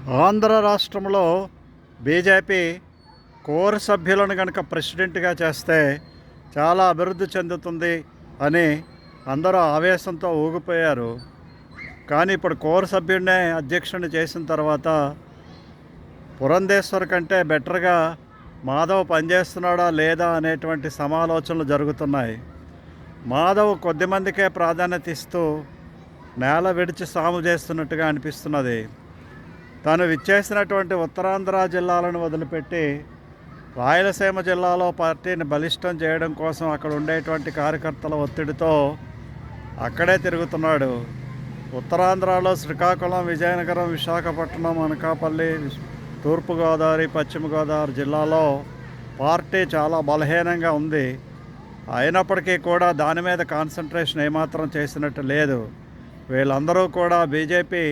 ఆంధ్ర రాష్ట్రంలో BJP core సభ్యులను కనుక ప్రెసిడెంట్గా చేస్తే చాలా అభివృద్ధి చెందుతుంది అని అందరూ ఆవేశంతో ఊగిపోయారు. కానీ ఇప్పుడు కోర్ సభ్యుడినే అధ్యక్షుడిని చేసిన తర్వాత పురంధేశ్వర్ కంటే బెటర్గా మాధవ్ పనిచేస్తున్నాడా లేదా అనేటువంటి సమాలోచనలు జరుగుతున్నాయి. మాధవ్ కొద్దిమందికే ప్రాధాన్యత ఇస్తూ నేల విడిచి సాము చేస్తున్నట్టుగా అనిపిస్తున్నది. తాను విచ్చేసినటువంటి ఉత్తరాంధ్ర జిల్లాలను వదిలిపెట్టి రాయలసీమ జిల్లాలో పార్టీని బలిష్టం చేయడం కోసం అక్కడ ఉండేటువంటి కార్యకర్తల ఒత్తిడితో అక్కడే తిరుగుతున్నాడు. ఉత్తరాంధ్రలో శ్రీకాకుళం, విజయనగరం, విశాఖపట్నం, అనకాపల్లి, తూర్పుగోదావరి, పశ్చిమ గోదావరి జిల్లాలో పార్టీ చాలా బలహీనంగా ఉంది. అయినప్పటికీ కూడా దాని మీద కాన్సన్ట్రేషన్ ఏమాత్రం చేసినట్టు లేదు. వీళ్ళందరూ కూడా బీజేపీ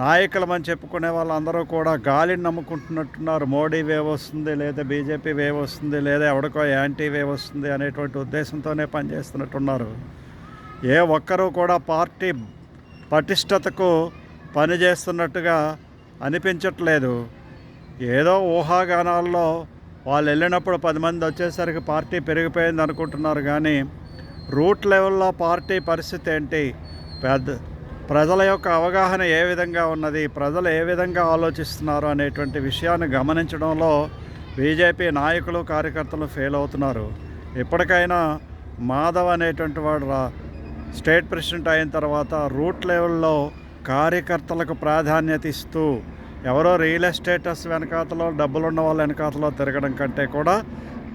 నాయకులమని చెప్పుకునే వాళ్ళందరూ కూడా గాలిని నమ్ముకుంటున్నట్టున్నారు. మోడీ వేవ్ వస్తుంది, లేదా బీజేపీ వేవ్ వస్తుంది, లేదా ఎవడికో యాంటీ వేవ్ వస్తుంది అనేటువంటి ఉద్దేశంతోనే పనిచేస్తున్నట్టున్నారు. ఏ ఒక్కరూ కూడా పార్టీ పటిష్టతకు పనిచేస్తున్నట్టుగా అనిపించట్లేదు. ఏదో ఊహాగానాల్లో వాళ్ళు వెళ్ళినప్పుడు 10 మంది వచ్చేసరికి పార్టీ పెరిగిపోయింది అనుకుంటున్నారు. కానీ రూట్ లెవెల్లో పార్టీ పరిస్థితి ఏంటి, ప్రజల యొక్క అవగాహన ఏ విధంగా ఉన్నది, ప్రజలు ఏ విధంగా ఆలోచిస్తున్నారు అనేటువంటి విషయాన్ని గమనించడంలో బీజేపీ నాయకులు, కార్యకర్తలు ఫెయిల్ అవుతున్నారు. ఇప్పటికైనా మాధవ్ అనేటువంటి వాడు స్టేట్ ప్రెసిడెంట్ అయిన తర్వాత రూట్ లెవెల్లో కార్యకర్తలకు ప్రాధాన్యత ఇస్తూ, ఎవరో రియల్ ఎస్టేటస్ వెనకాతలో, డబ్బులున్న వాళ్ళ వెనకాతలో తిరగడం కంటే కూడా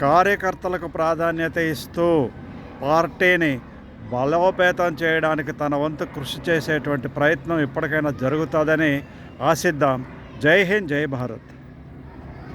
కార్యకర్తలకు ప్రాధాన్యత ఇస్తూ పార్టీని బలోపేతం చేయడానికి తన వంతు కృషి చేసేటువంటి ప్రయత్నం ఇప్పటికైనా జరుగుతుందని ఆశిద్దాం. జై హింద్, జై భారత్.